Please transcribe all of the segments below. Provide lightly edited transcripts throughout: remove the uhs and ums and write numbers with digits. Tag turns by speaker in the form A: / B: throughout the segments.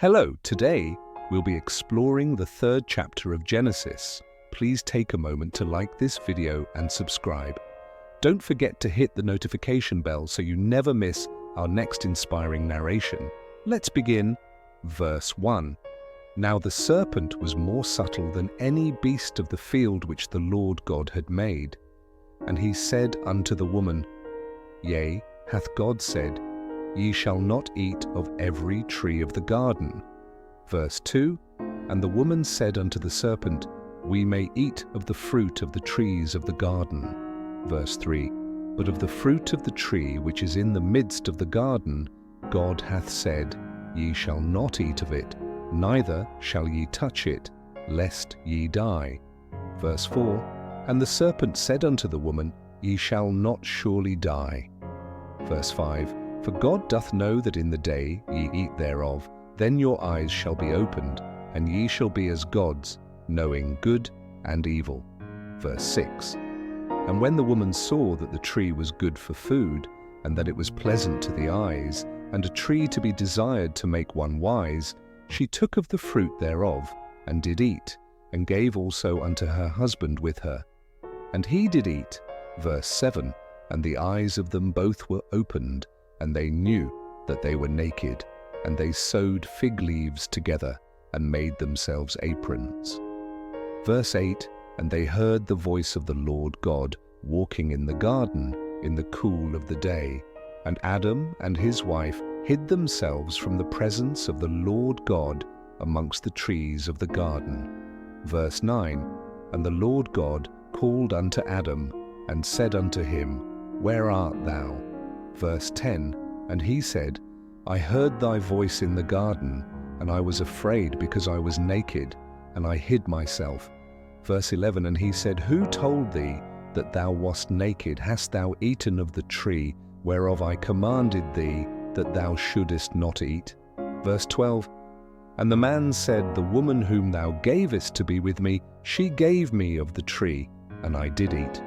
A: Hello, today we'll be exploring the third chapter of Genesis. Please take a moment to like this video and subscribe. Don't forget to hit the notification bell so you never miss our next inspiring narration. Let's begin. Verse 1. Now the serpent was more subtle than any beast of the field which the Lord God had made. And he said unto the woman, Yea, hath God said, Ye shall not eat of every tree of the garden. Verse 2. And the woman said unto the serpent, We may eat of the fruit of the trees of the garden. Verse 3. But of the fruit of the tree which is in the midst of the garden, God hath said, Ye shall not eat of it, neither shall ye touch it, lest ye die. Verse 4. And the serpent said unto the woman, Ye shall not surely die. Verse 5. For God doth know that in the day ye eat thereof, then your eyes shall be opened, and ye shall be as gods, knowing good and evil. Verse 6. And when the woman saw that the tree was good for food, and that it was pleasant to the eyes, and a tree to be desired to make one wise, she took of the fruit thereof, and did eat, and gave also unto her husband with her. And he did eat. Verse 7. And the eyes of them both were opened, and they knew that they were naked, and they sewed fig leaves together, and made themselves aprons. Verse 8. And they heard the voice of the Lord God walking in the garden in the cool of the day. And Adam and his wife hid themselves from the presence of the Lord God amongst the trees of the garden. Verse 9. And the Lord God called unto Adam, and said unto him, Where art thou? Verse 10. And he said, I heard thy voice in the garden, and I was afraid because I was naked, and I hid myself. Verse 11. And he said, Who told thee that thou wast naked? Hast thou eaten of the tree whereof I commanded thee that thou shouldest not eat? Verse 12. And the man said, The woman whom thou gavest to be with me, she gave me of the tree, and I did eat.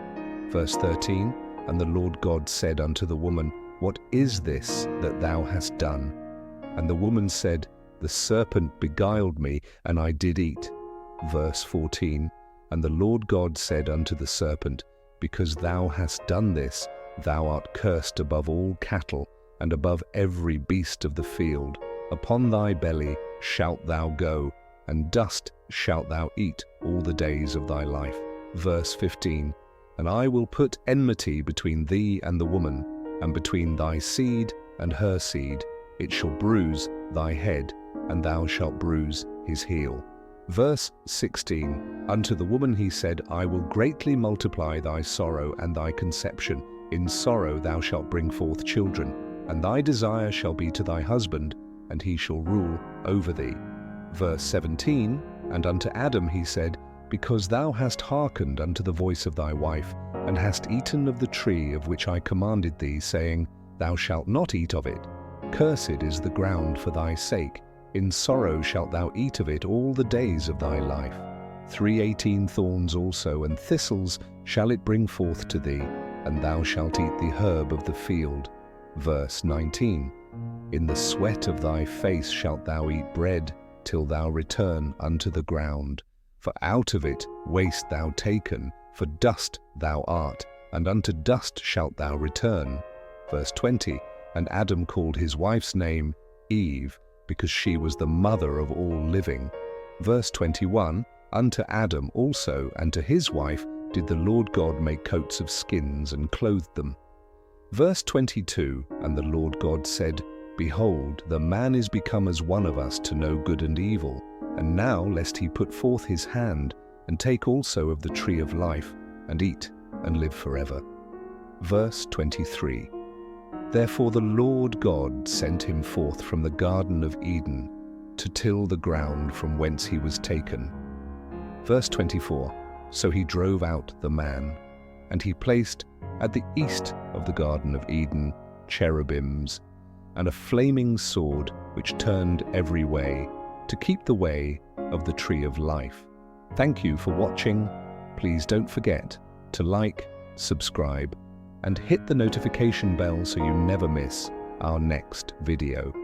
A: Verse 13. And the Lord God said unto the woman, What is this that thou hast done? And the woman said, The serpent beguiled me, and I did eat. Verse 14. And the Lord God said unto the serpent, Because thou hast done this, thou art cursed above all cattle, and above every beast of the field. Upon thy belly shalt thou go, and dust shalt thou eat all the days of thy life. Verse 15. And I will put enmity between thee and the woman, and between thy seed and her seed. It shall bruise thy head, and thou shalt bruise his heel. Verse 16. Unto the woman he said, I will greatly multiply thy sorrow and thy conception. In sorrow thou shalt bring forth children, and thy desire shall be to thy husband, and he shall rule over thee. Verse 17. And unto Adam he said, Because thou hast hearkened unto the voice of thy wife, and hast eaten of the tree of which I commanded thee, saying, Thou shalt not eat of it. Cursed is the ground for thy sake. In sorrow shalt thou eat of it all the days of thy life. 18 thorns also and thistles shall it bring forth to thee, and thou shalt eat the herb of the field. Verse 19. In the sweat of thy face shalt thou eat bread, till thou return unto the ground. For out of it wast thou taken, for dust thou art, and unto dust shalt thou return. Verse 20. And Adam called his wife's name Eve, because she was the mother of all living. Verse 21. Unto Adam also and to his wife did the Lord God make coats of skins, and clothed them. Verse 22. And the Lord God said, Behold, the man is become as one of us to know good and evil. And now lest he put forth his hand, and take also of the tree of life, and eat, and live forever. Verse 23. Therefore the Lord God sent him forth from the Garden of Eden, to till the ground from whence he was taken. Verse 24. So he drove out the man, and he placed at the east of the Garden of Eden cherubims, and a flaming sword which turned every way, to keep the way of the tree of life. Thank you for watching. Please don't forget to like, subscribe, and hit the notification bell so you never miss our next video.